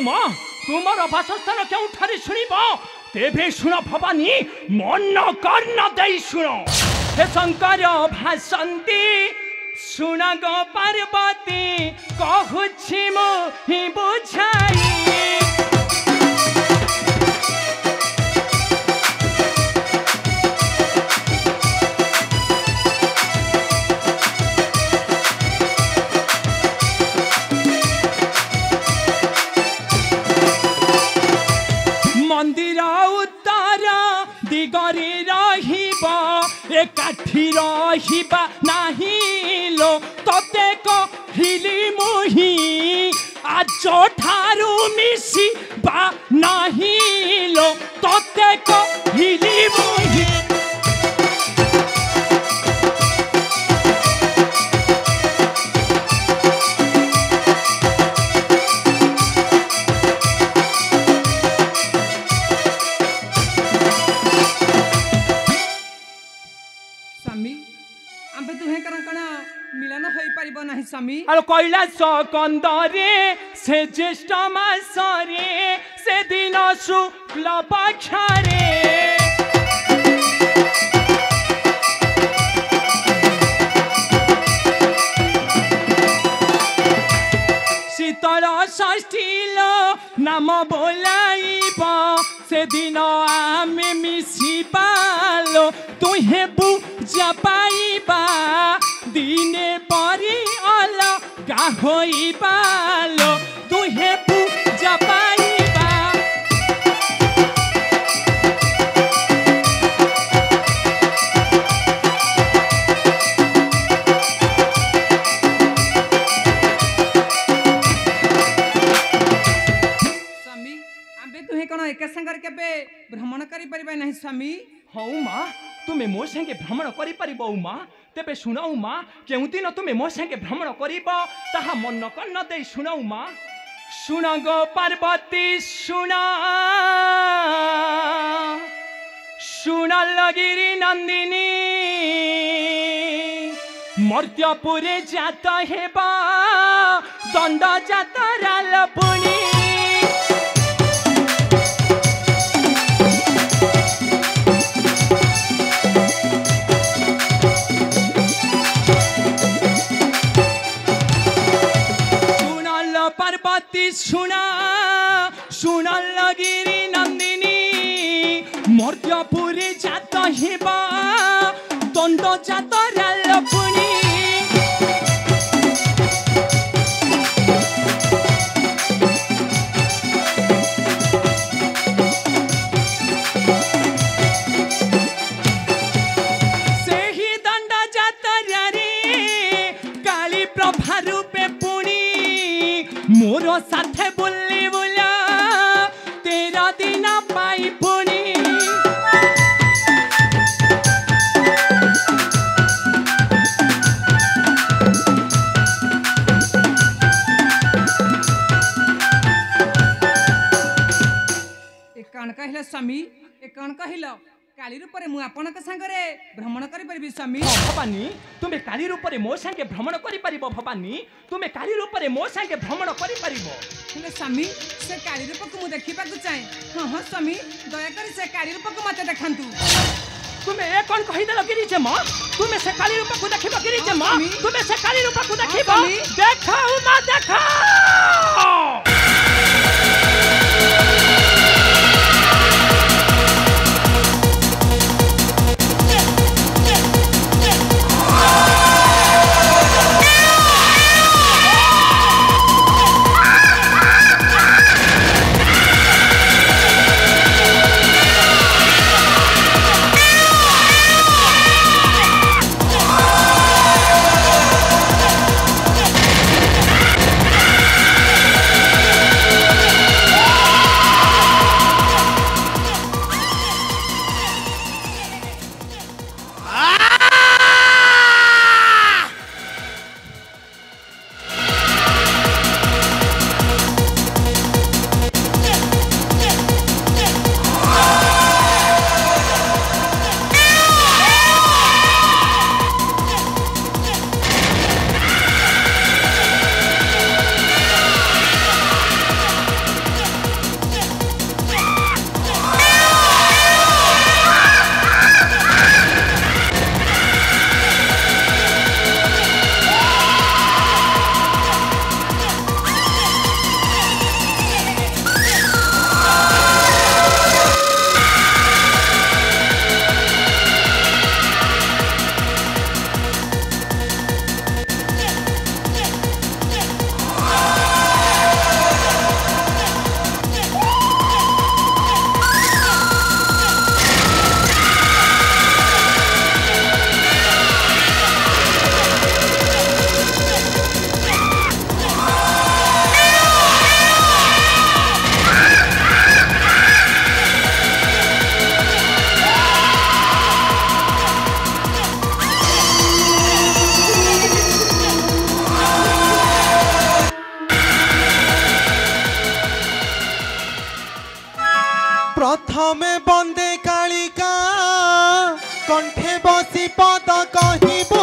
माँ तुमर बासस्थान केउठारे शुणिब तेबे शुण भवानी मन कर्ण दे शुण हे शंकर भाषंती शुण गो पार्वती कहूछि मो ही बुझाई मंदिर उत्तर दिगरे रहिबा एकाठी रहिबा नाही लो तते कहिली मुही आज ठारू मिसी बा नाही लो तते कहिली मुही स्वामी और कैलाश कंदरे से ज्येष्ठ मासरे से दिन शुक्ल पक्षरे शीतल षष्ठील नाम बोलाइब से दिन आमे मिशिबालो तुहे पूजा पाइबा दिने परी अलगा होइबालो तुहे पूजा पाइबा स्वामी आबे तुहे कोन एक संगर केबे भ्रमण करि परिबा नाही स्वामी हौ माँ तुम्हें मो संगे भ्रमण करि परिबो माँ तेबे सुनाऊ माँ केउ दिन तुम्हें मो संगे भ्रमण करिब ताहा मन कन्न दे सुनाऊ माँ सुन गो पार्वती सुन सुन लगिरी नंदिनी मर्त्यपुरे जात हेबा दंड जातरा लपुनी पार्वती सुना सुन लगिरी नंदिनी मर्त्यपुरी जात हेबा दंड जातरा लपुनी सेही दंड जातरा रे काली प्रभा रूपे पुणी मोरो साथे बुल्ली बुला तेरा दिन पाई पुणी एक कण कहिला स्वामी एक कण कहिला काली रूप रे मु आपनक संगरे भ्रमण करि परिबी स्वामी भवानी तुम्हें काली रूप रे मो संगे भ्रमण करि परिबो भवानी तुम्हें काली रूप रे मो संगे भ्रमण करि परिबो हेले स्वामी से काली रूप को मु देखिबा को चाहे हां हां स्वामी दया करी से काली रूप को मते देखंतु तुम्हें ए कोन कहि देलो गिरी जे मां तुम्हें से काली रूप को देखिबो गिरी जे मां तुम्हें से काली रूप को देखिबो देखाऊ मां देखा प्रथमे बंदे कालिका कंठे बसी पद कहिब